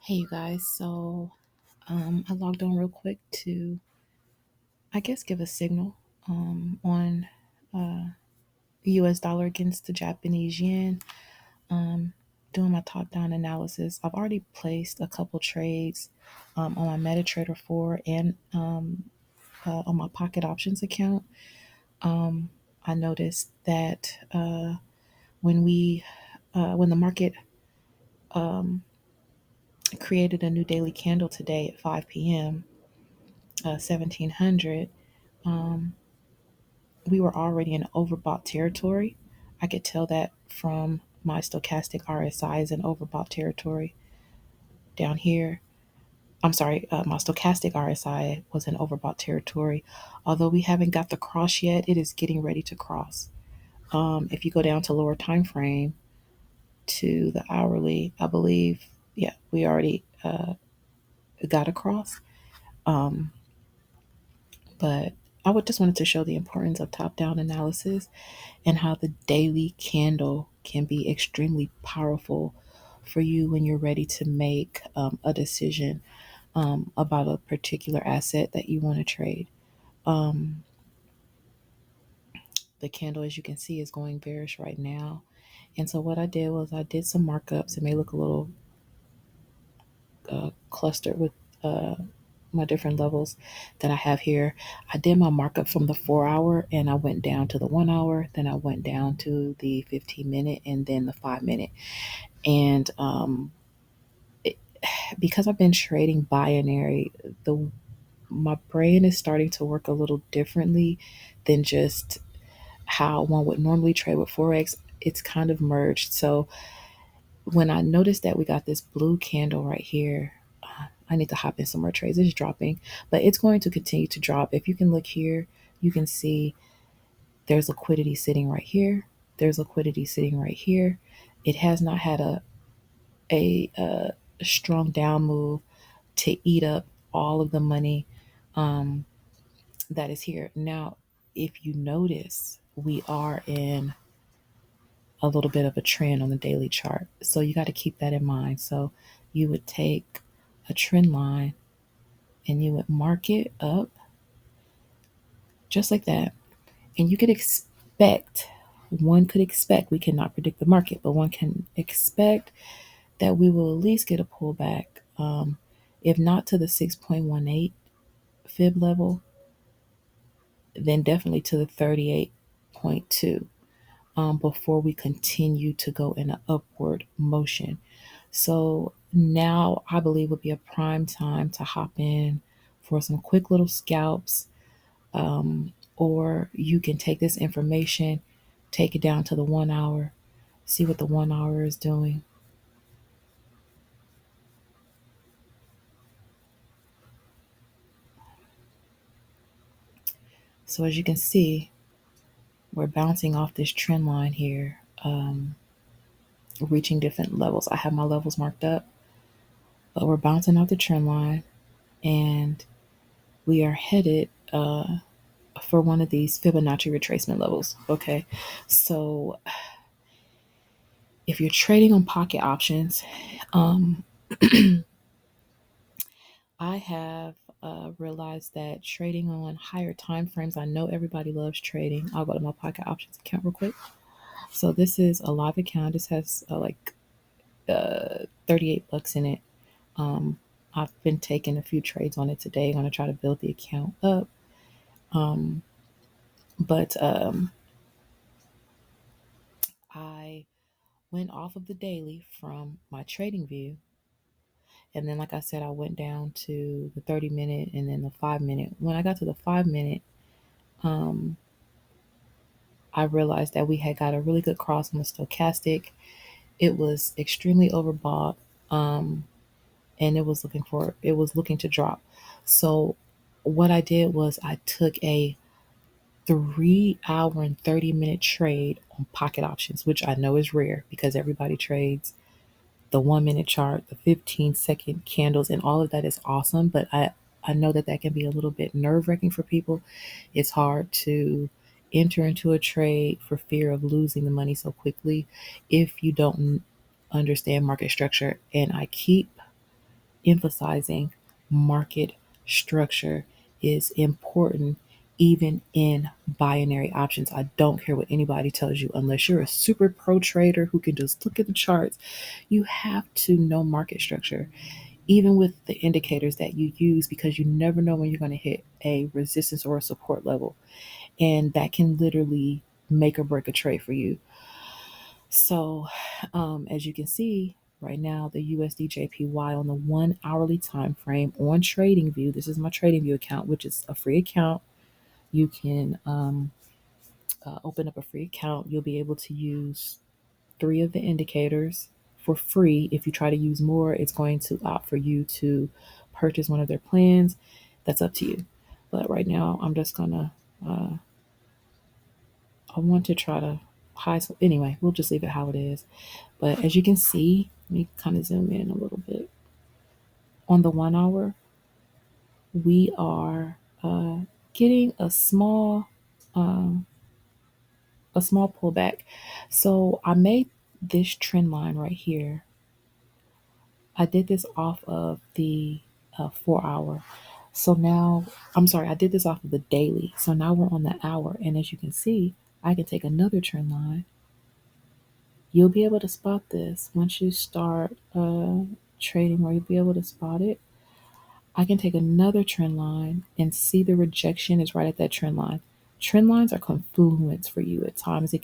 Hey, you guys. I logged on real quick to, I guess, give a signal on the US dollar against the Japanese yen. Um, Doing my top down analysis. I've already placed a couple trades on my MetaTrader 4 and on my pocket options account. I noticed that when the market created a new daily candle today at 5 p.m., 1700, we were already in overbought territory. I could tell that from my stochastic RSI is in overbought territory down here. I'm sorry, my stochastic RSI was in overbought territory. Although we haven't got the cross yet, it is getting ready to cross. If you go down to lower time frame to the hourly, I believe, yeah, we already got a cross. Um, but I would just wanted to show the importance of top down analysis and how the daily candle can be extremely powerful for you when you're ready to make a decision about a particular asset that you want to trade. Um, the candle, as you can see, is going bearish right now. And so what I did was I did some markups. It may look a little clustered with my different levels that I have here. I did my markup from the 4 hour and I went down to the 1 hour, then I went down to the 15 minute and then the 5 minute. And because I've been trading binary, the my brain is starting to work a little differently than just how one would normally trade with Forex. It's kind of merged. So when I noticed that we got this blue candle right here, I need to hop in some more trades. It's dropping, but it's going to continue to drop. If you can look here, you can see there's liquidity sitting right here. There's liquidity sitting right here. It has not had a strong down move to eat up all of the money um, that is here. Now, if you notice, we are in a little bit of a trend on the daily chart. So you got to keep that in mind. So you would take a trend line and you would mark it up just like that. And you could expect, one could expect, we cannot predict the market, but one can expect that we will at least get a pullback, if not to the 6.18 fib level, then definitely to the 38.2, before we continue to go in an upward motion. So now I believe would be a prime time to hop in for some quick little scalps. Or you can take this information, take it down to the 1 hour, see what the 1 hour is doing. So as you can see, we're bouncing off this trend line here, reaching different levels. I have my levels marked up, but we're bouncing off the trend line and we are headed for one of these Fibonacci retracement levels. Okay, so if you're trading on pocket options, um, I have realized that trading on higher time frames, I know everybody loves trading. I'll go to my pocket options account real quick. So this is a live account. This has 38 bucks in it. I've been taking a few trades on it today. I'm going to try to build the account up. Um, but I went off of the daily from my trading view. And then, like I said, I went down to the 30 minute and then the 5 minute. When I got to the 5 minute, um, I realized that we had got a really good cross on the stochastic. It was extremely overbought, and it was looking to drop. So what I did was I took a 3 hour and 30 minute trade on pocket options, which I know is rare because everybody trades the 1 minute chart, the 15-second candles, and all of that is awesome. But I know that that can be a little bit nerve wracking for people. It's hard to enter into a trade for fear of losing the money so quickly if you don't understand market structure. And I keep emphasizing market structure is important even in binary options. I don't care what anybody tells you, unless you're a super pro trader who can just look at the charts. You have to know market structure, even with the indicators that you use, because you never know when you're going to hit a resistance or a support level. And that can literally make or break a trade for you. So, as you can see right now, the USD JPY on the 1 hourly time frame on TradingView. This is my TradingView account, which is a free account. You can open up a free account. You'll be able to use 3 of the indicators for free. If you try to use more, it's going to opt for you to purchase one of their plans. That's up to you. But right now, I'm just gonna. I want to try to hide. So anyway, we'll just leave it how it is. But as you can see, let me kind of zoom in a little bit. On the 1 hour, we are getting um, a small pullback. So I made this trend line right here. I did this off of the 4 hour. So now, I'm sorry, I did this off of the daily. So now we're on the hour. And as you can see, I can take another trend line. You'll be able to spot this once you start trading, where you'll be able to spot it. I can take another trend line and see the rejection is right at that trend line. Trend lines are confluence for you at times. It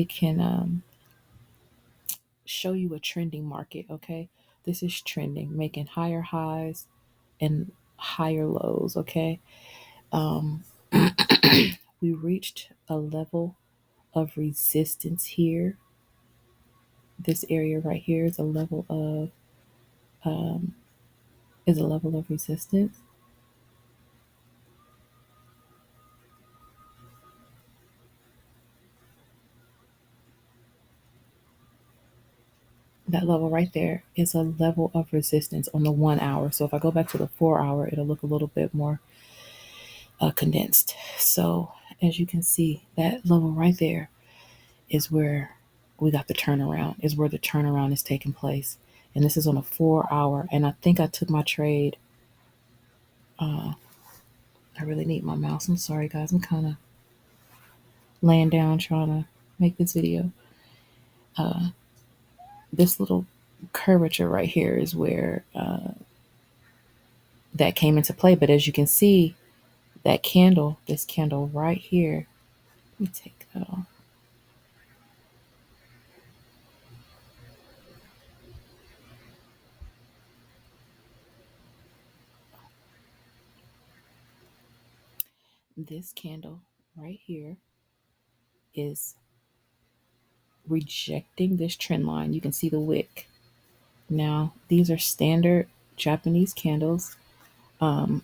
can show you a trending market. Okay, this is trending, making higher highs and higher lows. Okay, um, we reached a level of resistance here. This area right here um, is a level of resistance. That level right there is a level of resistance on the 1 hour. So if I go back to the 4 hour, it'll look a little bit more condensed. So as you can see, that level right there is where we got the turnaround, is where the turnaround is taking place. And this is on a 4 hour. And I think I took my trade. I really need my mouse. I'm sorry, guys. I'm kind of laying down trying to make this video. This little curvature right here is where that came into play. But as you can see, that candle, this candle right here, let me take that off. This candle right here is rejecting this trend line. You can see the wick. Now, these are standard Japanese candles. Um,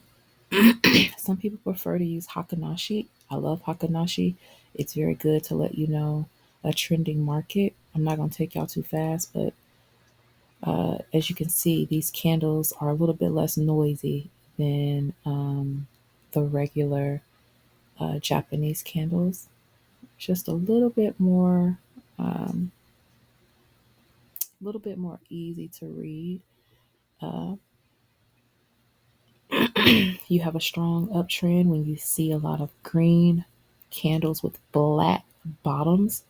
some people prefer to use Hakanashi. I love Hakanashi. It's very good to let you know a trending market. I'm not going to take y'all too fast, but as you can see, these candles are a little bit less noisy than the regular Japanese candles. Just um, a little bit more easy to read. Uh, you have a strong uptrend when you see a lot of green candles with bottoms,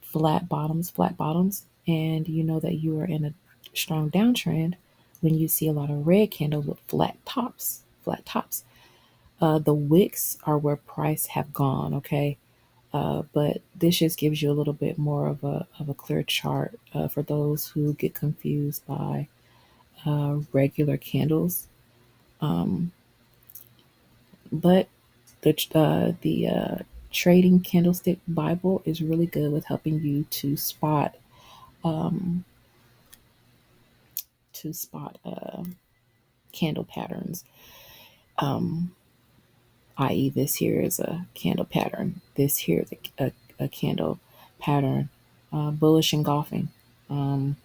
flat bottoms, and you know that you are in a strong downtrend when you see a lot of red candles with flat tops. The wicks are where price have gone. Okay, but this just gives you a little bit more of a clear chart for those who get confused by regular candles. Um, but the trading candlestick Bible is really good with helping you um, to spot candle patterns. Um, i.e., this here is a candle pattern. This here is a candle pattern, bullish engulfing. Um,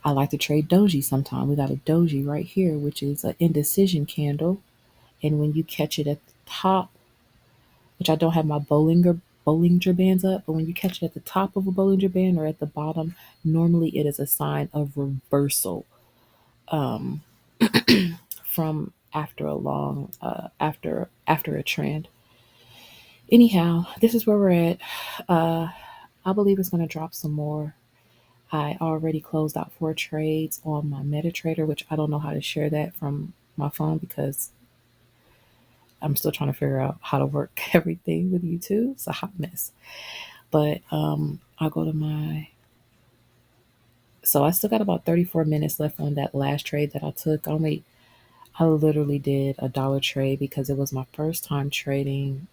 I like to trade doji sometime. We got a doji right here, which is an indecision candle. And when you catch it at the top, which I don't have my Bollinger Bands up, but when you catch it at the top of a Bollinger Band or at the bottom, normally it is a sign of reversal. um, from after a long after a trend. Anyhow, this is where we're at. Uh, I believe it's going to drop some more. I already closed out 4 trades on my MetaTrader, which I don't know how to share that from my phone because I'm still trying to figure out how to work everything with YouTube. It's a hot mess. But I'll go to my. So I still got about 34 minutes left on that last trade that I took. I literally did a dollar trade because it was my first time trading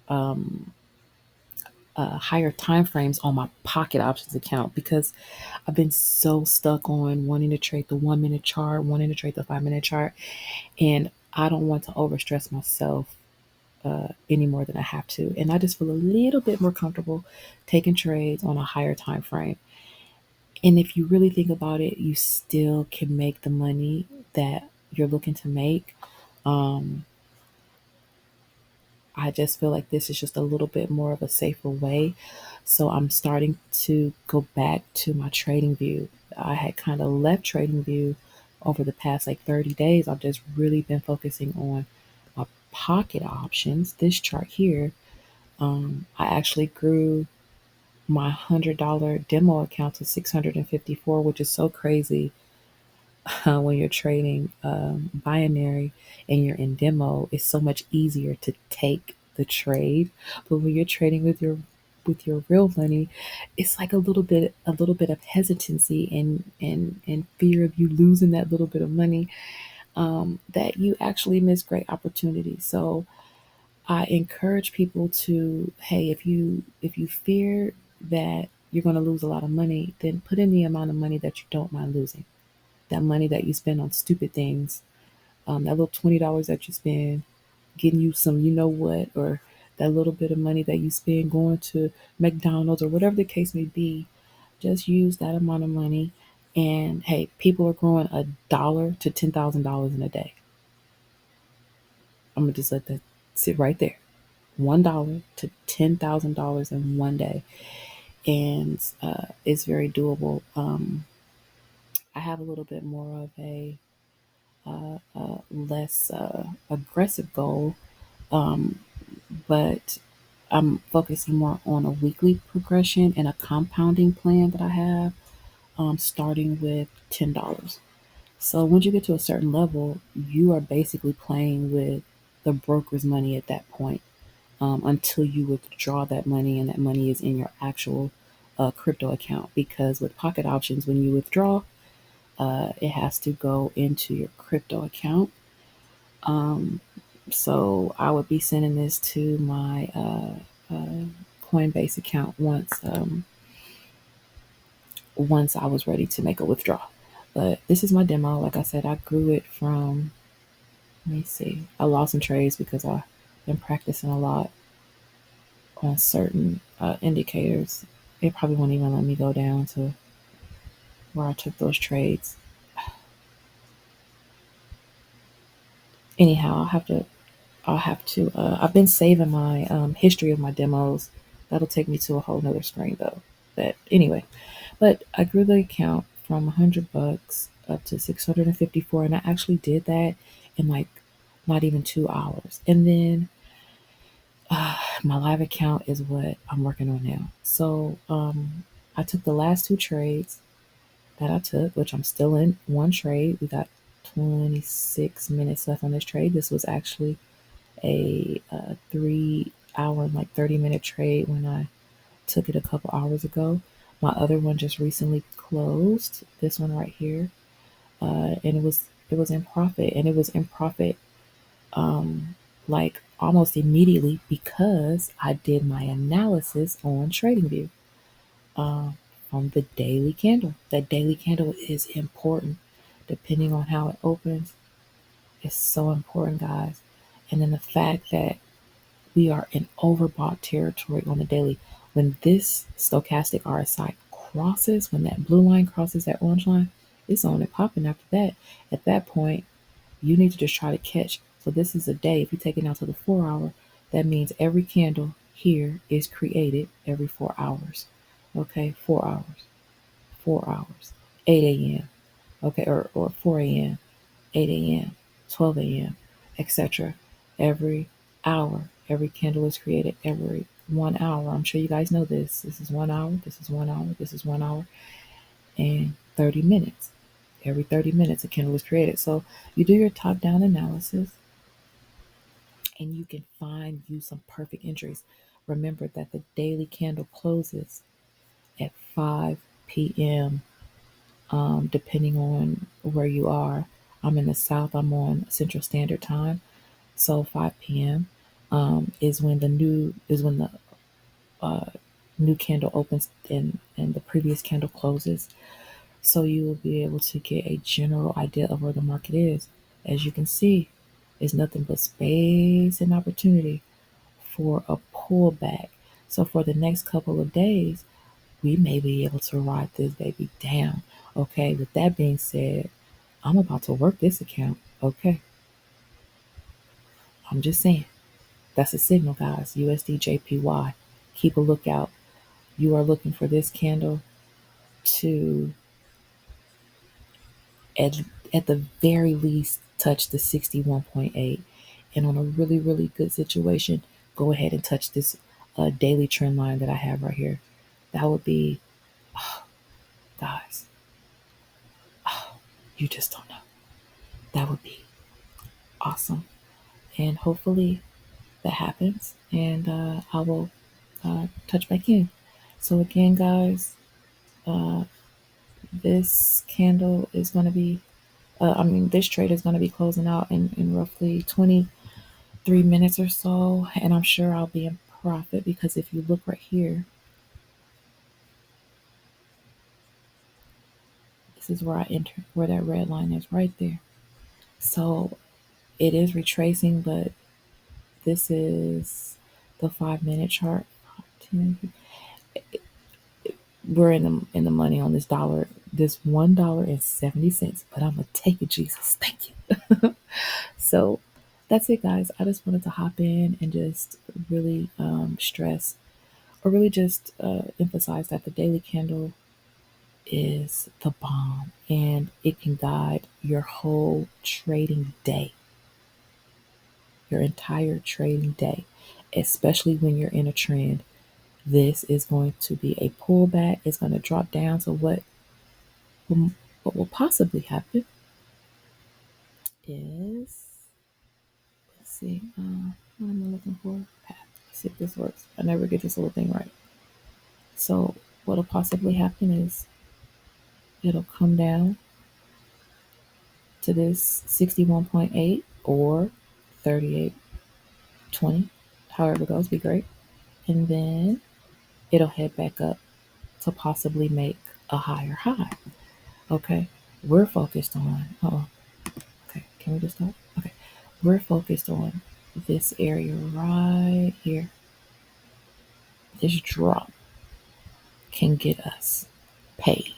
um, higher time frames on my pocket options account because I've been so stuck on wanting to trade the 1 minute chart, wanting to trade the 5 minute chart, and I don't want to overstress myself any more than I have to. And I just feel a little bit more comfortable taking trades on a higher time frame. And if you really think about it, you still can make the money that you're looking to make. Um, I just feel like this is just a little bit more of a safer way. So I'm starting to go back to my trading view. I had kind of left trading view over the past like 30 days. I've just really been focusing on my pocket options. This chart here, I actually grew my $100 demo account to 654, which is so crazy when you're trading binary and you're in demo. It's so much easier to take the trade, but when you're trading with your real money, it's like a little bit of hesitancy and fear of you losing that little bit of money, that you actually miss great opportunities. So I encourage people to, hey, if you fear that you're going to lose a lot of money, then put in the amount of money that you don't mind losing. That money that you spend on stupid things, that little $20 that you spend getting you some, you know what, or that little bit of money that you spend going to McDonald's or whatever the case may be, just use that amount of money. And hey, people are growing $1 to $10,000 in a day. I'm gonna just let that sit right there. $1 to $10,000 in one day, and it's very doable. I have a little bit more of a less aggressive goal, um, but I'm focusing more on a weekly progression and a compounding plan that I have, starting with $10. So once you get to a certain level, you are basically playing with the broker's money at that point, until you withdraw that money and that money is in your actual crypto account. Because with pocket options, when you withdraw, it has to go into your crypto account. Um, so I would be sending this to my Coinbase account once I was ready to make a withdrawal. But this is my demo. Like I said, I grew it from. Let me see. I lost some trades because I've been practicing a lot on certain indicators. It probably won't even let me go down to where I took those trades. Anyhow, I'll have to. I've been saving my history of my demos. That'll take me to a whole nother screen though. But anyway, but I grew the account from $100 up to 654, and I actually did that in like not even 2 hours. And then my live account is what I'm working on now. So I took the last 2 trades that I took, which I'm still in one trade. We got 26 minutes left on this trade. This was actually a 3 hour and like 30-minute trade when I took it a couple hours ago. My other one just recently closed. This one right here, and it was in profit, and it was in profit like almost immediately because I did my analysis on TradingView on the daily candle. That daily candle is important, depending on how it opens. It's so important, guys. And then the fact that we are in overbought territory on the daily. When this stochastic RSI crosses, when that blue line crosses that orange line, it's on and popping after that. At that point, you need to just try to catch. So this is a day. If you take it down to the 4 hour, that means every candle here is created every 4 hours. Okay, 4 hours, 4 hours, 8 a.m., okay, or 4 a.m., 8 a.m., 12 a.m., etc. Every hour, every candle is created every 1 hour. I'm sure you guys know this. This is 1 hour, this is 1 hour, this is 1 hour, and 30 minutes. Every 30 minutes, a candle is created. So you do your top down analysis and you can find you some perfect entries. Remember that the daily candle closes at 5 p.m. Depending on where you are. I'm in the South. I'm on Central Standard Time, so 5 p.m. Is when the uh, new candle opens and the previous candle closes. So you will be able to get a general idea of where the market is. As you can see, it's nothing but space and opportunity for a pullback. So for the next couple of days, we may be able to ride this baby down. Okay, with that being said, I'm about to work this account. Okay, I'm just saying. That's a signal, guys. USD JPY. Keep a lookout. You are looking for this candle to, at, at the very least, touch the 61.8. And on a really, really good situation, go ahead and touch this daily trend line that I have right here. That would be, oh, guys, oh, you just don't know. That would be awesome. And hopefully that happens. And I will touch back in. So, again, guys, uh, this candle is going to be, this trade is going to be closing out in roughly 23 minutes or so. And I'm sure I'll be in profit because if you look right here, this is where I enter, where that red line is right there. So it is retracing, but this is the 5 minute chart. 10, we're in the money on this dollar, this $1.70. But I'm gonna take it, Jesus. Thank you. So that's it, guys. I just wanted to hop in and just really stress or really just emphasize that the daily candle is the bomb and it can guide your whole trading day, your entire trading day, especially when you're in a trend. This is going to be a pullback. It's going to drop down. So will, what will possibly happen is, let's see, what am I looking for? Path. Let's see if this works. I never get this little thing right. So what'll possibly happen is it'll come down to this 61.8 or 38.20, however it goes, be great. And then it'll head back up to possibly make a higher high. Okay, we're focused on, okay, can we just stop? Okay, we're focused on this area right here. This drop can get us paid.